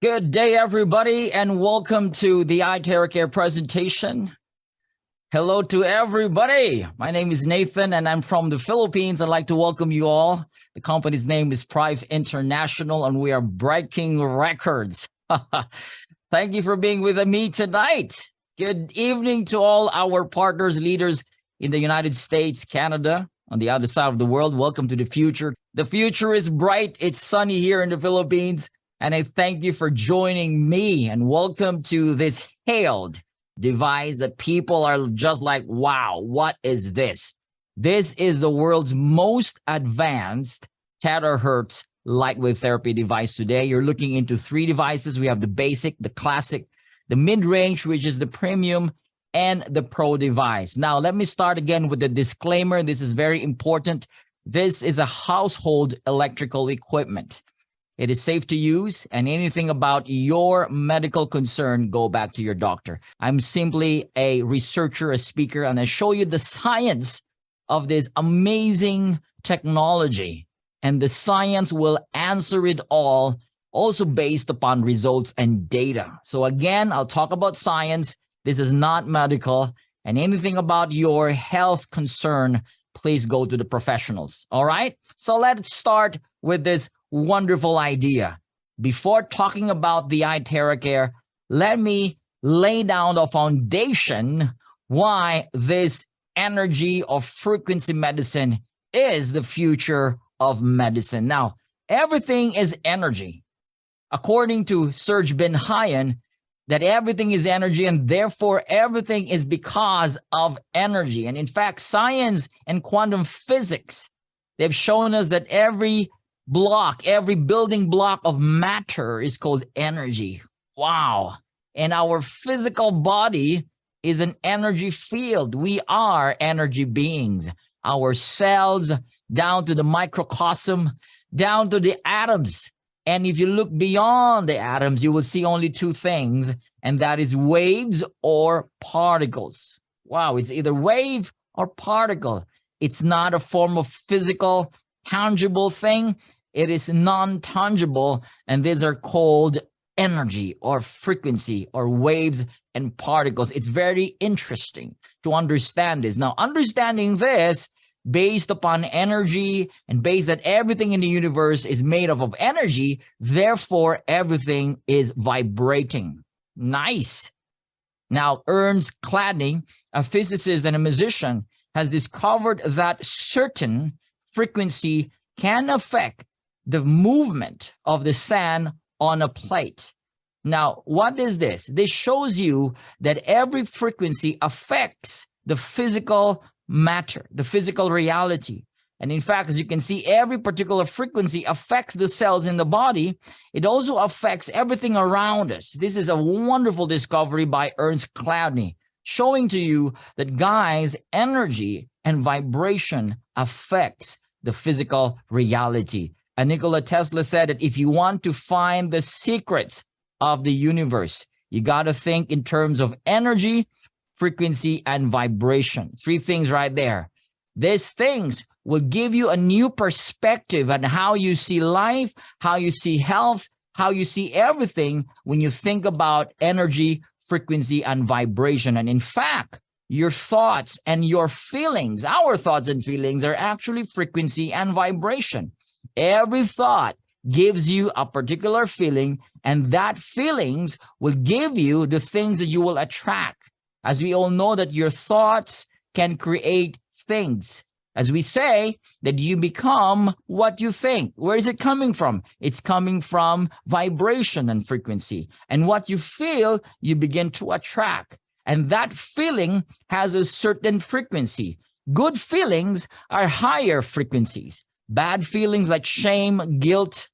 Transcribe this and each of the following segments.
Good day, everybody, and welcome to the ITeracare presentation. Hello to everybody. My name is Nathan, and I'm from the Philippines. I'd like to welcome you all. The company's name is Prife International, and we are breaking records. Thank you for being with me tonight. Good evening to all our partners, leaders in the United States, Canada, on the other side of the world. Welcome to the future. The future is bright. It's sunny here in the Philippines. And I thank you for joining me, and welcome to this hailed device that people are just like, wow, what is this? This is the world's most advanced Terahertz light wave therapy device today. You're looking into three devices. We have the basic, the classic, the mid-range, which is the premium, and the pro device. Now, let me start again with the disclaimer. This is very important. This is a household electrical equipment. It is safe to use, and anything about your medical concern, go back to your doctor. I'm simply a researcher, a speaker, and I show you the science of this amazing technology. And the science will answer it all, also based upon results and data. So again, I'll talk about science. This is not medical, and anything about your health concern, please go to the professionals. All right? So let's start with this wonderful idea. Before talking about the ITeracare, let me lay down the foundation why this energy or frequency medicine is the future of medicine. Now, everything is energy. According to Serge Ben Hayan, that everything is energy, and therefore everything is because of energy. And in fact, science and quantum physics, they've shown us that every building block of matter is called energy. Wow. And our physical body is an energy field. We are energy beings. Our cells, down to the microcosm, down to the atoms. And if you look beyond the atoms, you will see only two things, and that is waves or particles. Wow, it's either wave or particle. It's not a form of physical, tangible thing. It is non-tangible, and these are called energy or frequency or waves and particles. It's very interesting to understand this. Now, understanding this based upon energy and based that everything in the universe is made up of energy, therefore everything is vibrating. Nice. Now, Ernst Cladny, a physicist and a musician, has discovered that certain frequency can affect the movement of the sand on a plate. Now, what is this? This shows you that every frequency affects the physical matter, the physical reality. And in fact, as you can see, every particular frequency affects the cells in the body. It also affects everything around us. This is a wonderful discovery by Ernst Cladny, showing to you that, guys, energy and vibration affects the physical reality. And Nikola Tesla said that if you want to find the secrets of the universe, you got to think in terms of energy, frequency, and vibration. Three things right there. These things will give you a new perspective on how you see life, how you see health, how you see everything when you think about energy, frequency, and vibration. And in fact, your thoughts and your feelings, our thoughts and feelings, are actually frequency and vibration. Every thought gives you a particular feeling, and that feelings will give you the things that you will attract. As we all know that your thoughts can create things. As we say, that you become what you think. Where is it coming from? It's coming from vibration and frequency. And what you feel, you begin to attract. And that feeling has a certain frequency. Good feelings are higher frequencies. Bad feelings like shame, guilt,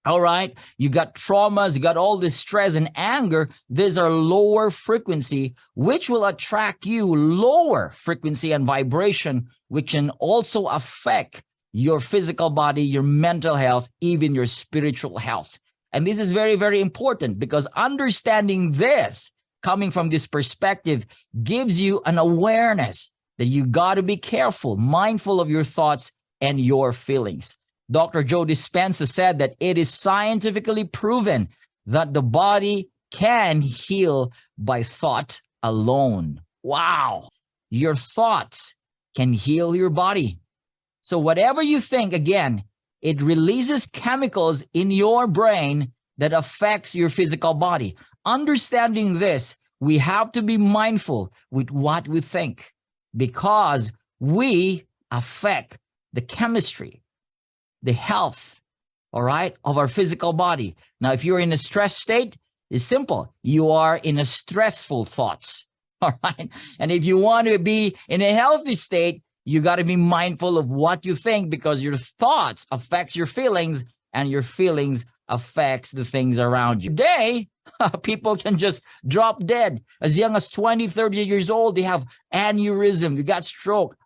all right, you got traumas, you got all this stress and anger. These are lower frequency, which will attract you lower frequency and vibration, which can also affect your physical body, your mental health, even your spiritual health. And this is very, very important, because understanding this, coming from this perspective, gives you an awareness that you got to be careful, mindful of your thoughts and your feelings. Dr. Joe Dispenza said that it is scientifically proven that the body can heal by thought alone. Wow. Your thoughts can heal your body. So whatever you think, again, it releases chemicals in your brain that affects your physical body. Understanding this, we have to be mindful with what we think, because we affect the chemistry, the health, all right, of our physical body. Now, if you're in a stress state, it's simple. You are in a stressful thoughts, all right? And if you want to be in a healthy state, you got to be mindful of what you think, because your thoughts affects your feelings, and your feelings affects the things around you. Today, people can just drop dead. As young as 20, 30 years old, they have aneurysm, they got stroke.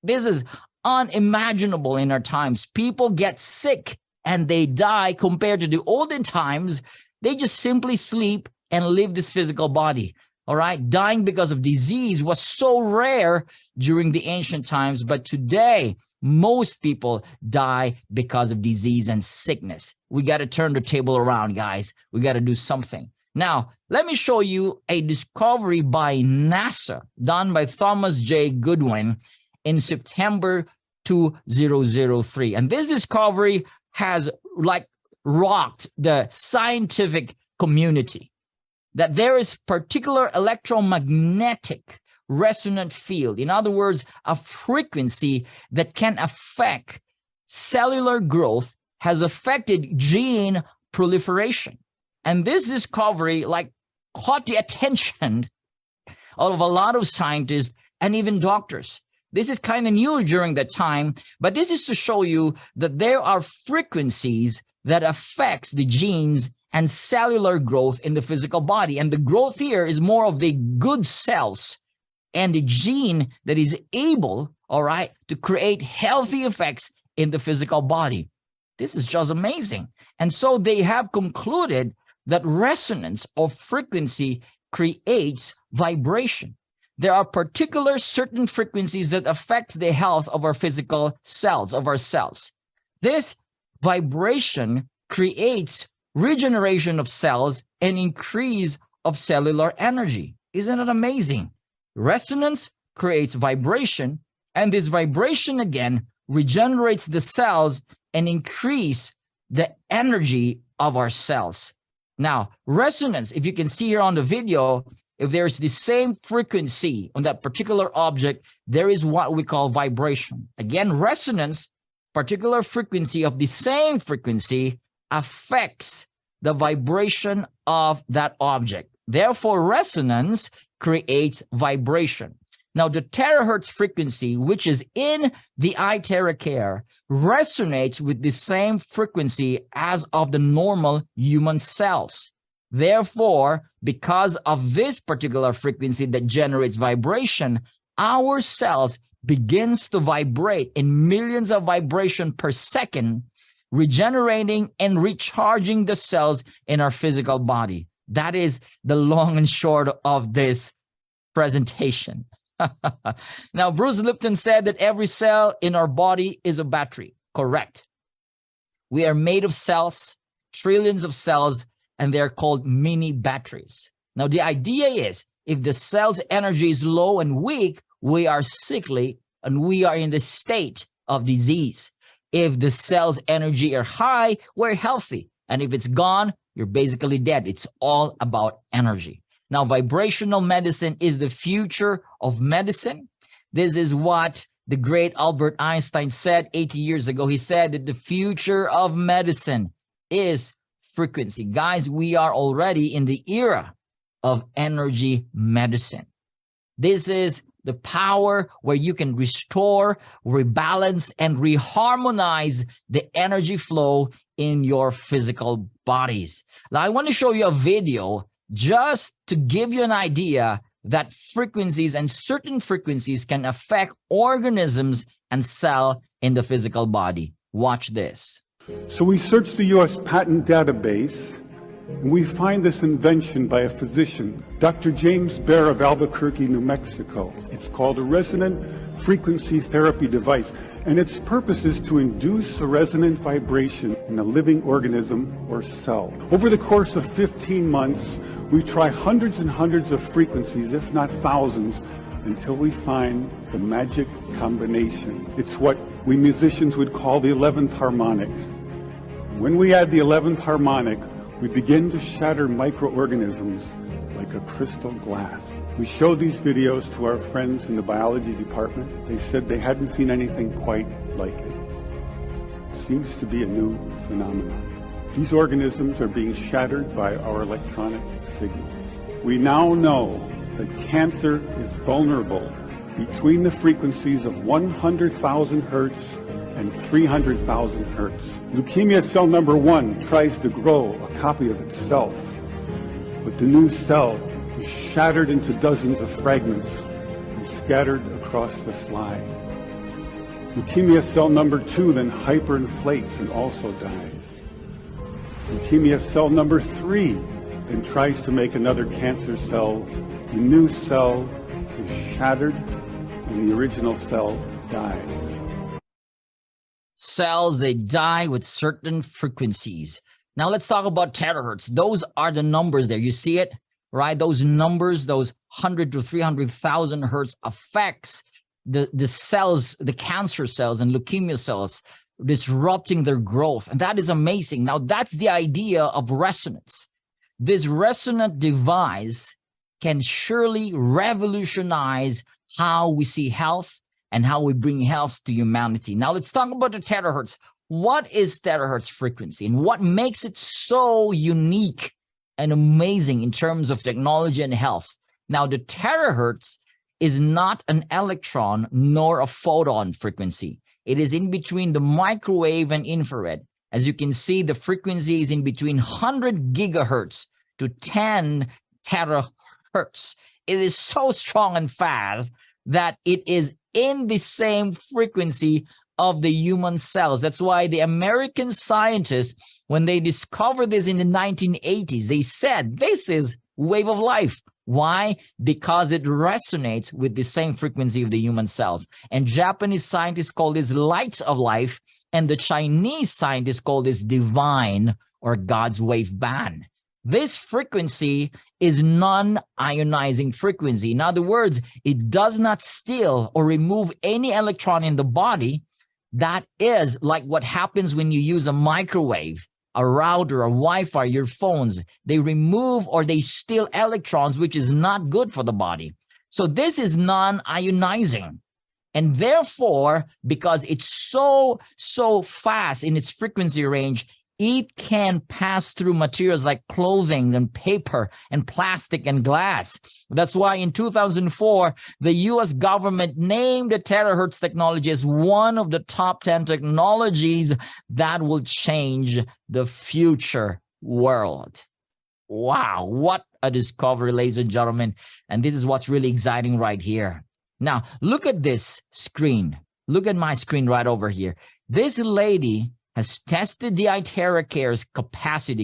This is unimaginable in our times. People get sick and they die, compared to the olden times. They just simply sleep and live this physical body. All right, dying because of disease was so rare during the ancient times, but today, most people die because of disease and sickness. We got to turn the table around, guys. We got to do something. Now, let me show you a discovery by NASA done by Thomas J. Goodwin in September 2003. And this discovery has rocked the scientific community, that there is particular electromagnetic resonant field. In other words, a frequency that can affect cellular growth, has affected gene proliferation. And this discovery caught the attention of a lot of scientists and even doctors. This is kind of new during that time, but this is to show you that there are frequencies that affects the genes and cellular growth in the physical body. And the growth here is more of the good cells and the gene that is able, all right, to create healthy effects in the physical body. This is just amazing. And so they have concluded that resonance or frequency creates vibration. There are particular certain frequencies that affect the health of our physical cells, of our cells. This vibration creates regeneration of cells and increase of cellular energy. Isn't it amazing? Resonance creates vibration, and this vibration again regenerates the cells and increase the energy of our cells. Now, resonance, if you can see here on the video, if there's the same frequency on that particular object, there is what we call vibration. Again, resonance, particular frequency of the same frequency, affects the vibration of that object. Therefore, resonance creates vibration. Now, the terahertz frequency, which is in the ITeracare, resonates with the same frequency as of the normal human cells. Therefore, because of this particular frequency that generates vibration, our cells begins to vibrate in millions of vibrations per second, regenerating and recharging the cells in our physical body. That is the long and short of this presentation. Now, Bruce Lipton said that every cell in our body is a battery. Correct. We are made of cells, trillions of cells, and they're called mini batteries. Now, the idea is if the cell's energy is low and weak, we are sickly and we are in the state of disease. If the cell's energy are high, we're healthy. And if it's gone, you're basically dead. It's all about energy. Now, vibrational medicine is the future of medicine. This is what the great Albert Einstein said 80 years ago. He said that the future of medicine is frequency. Guys, we are already in the era of energy medicine. This is the power where you can restore, rebalance, and reharmonize the energy flow in your physical bodies. Now, I want to show you a video just to give you an idea that frequencies and certain frequencies can affect organisms and cells in the physical body. Watch this. So we search the U.S. patent database, and we find this invention by a physician, Dr. James Bear of Albuquerque, New Mexico. It's called a resonant frequency therapy device. And its purpose is to induce a resonant vibration in a living organism or cell. Over the course of 15 months, we try hundreds and hundreds of frequencies, if not thousands, until we find the magic combination. It's what we musicians would call the 11th harmonic. When we add the 11th harmonic, we begin to shatter microorganisms like a crystal glass. We showed these videos to our friends in the biology department. They said they hadn't seen anything quite like it. It seems to be a new phenomenon. These organisms are being shattered by our electronic signals. We now know that cancer is vulnerable between the frequencies of 100,000 hertz and 300,000 hertz. Leukemia cell number 1 tries to grow a copy of itself, but the new cell is shattered into dozens of fragments and scattered across the slide. Leukemia cell number 2 then hyperinflates and also dies. Leukemia cell number 3 then tries to make another cancer cell. The new cell is shattered and the original cell dies. Cells, they die with certain frequencies. Now let's talk about terahertz. Those are the numbers there. You see it, right? Those numbers, those 100 to 300,000 hertz affects the cells, the cancer cells and leukemia cells, disrupting their growth. And that is amazing. Now that's the idea of resonance. This resonant device can surely revolutionize how we see health and how we bring health to humanity. Now let's talk about the terahertz. What is terahertz frequency and what makes it so unique and amazing in terms of technology and health? Now the terahertz is not an electron nor a photon frequency. It is in between the microwave and infrared. As you can see, the frequency is in between 100 gigahertz to 10 terahertz. It is so strong and fast that it is in the same frequency of the human cells. That's why the American scientists, when they discovered this in the 1980s, they said, this is wave of life. Why? Because it resonates with the same frequency of the human cells. And Japanese scientists call this light of life, and the Chinese scientists call this divine or God's wave band. This frequency is non-ionizing frequency. In other words, it does not steal or remove any electron in the body. That is like what happens when you use a microwave, a router, a Wi-Fi, your phones. They remove or they steal electrons, which is not good for the body. So this is non-ionizing. And therefore, because it's so fast in its frequency range, it can pass through materials like clothing and paper and plastic and glass. That's why in 2004, the US government named the terahertz technology as one of the top 10 technologies that will change the future world. Wow, what a discovery, ladies and gentlemen. And this is what's really exciting right here. Now, look at this screen. Look at my screen right over here. This lady has tested the ITeracare's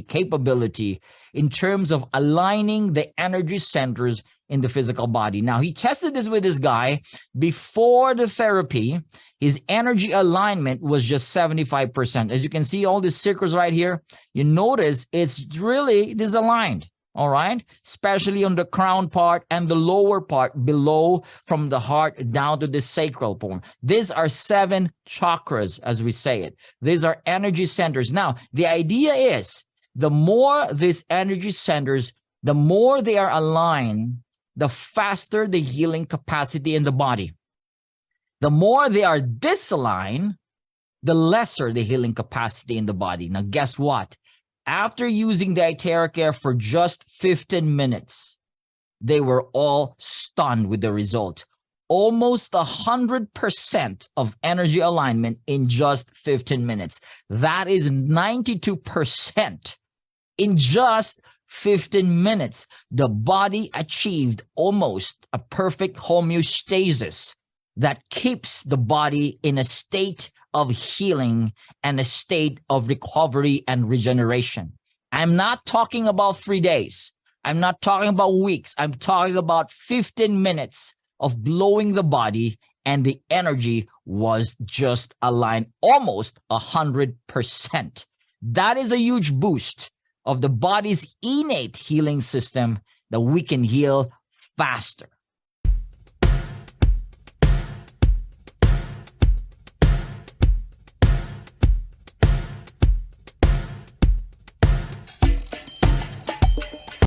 capability in terms of aligning the energy centers in the physical body. Now, he tested this with this guy. Before the therapy, his energy alignment was just 75%. As you can see, all these circles right here, you notice it's really disaligned. All right, especially on the crown part and the lower part below, from the heart down to the sacral point. These are 7 chakras, as we say it. These are energy centers. Now, the idea is the more these energy centers, the more they are aligned, the faster the healing capacity in the body. The more they are disaligned, the lesser the healing capacity in the body. Now, guess what? After using the ITeracare for just 15 minutes, they were all stunned with the result. Almost 100% of energy alignment in just 15 minutes. That is 92% in just 15 minutes. The body achieved almost a perfect homeostasis that keeps the body in a state of healing and a state of recovery and regeneration. I'm not talking about 3 days. I'm not talking about weeks. I'm talking about 15 minutes of blowing the body and the energy was just aligned almost 100%. That is a huge boost of the body's innate healing system that we can heal faster.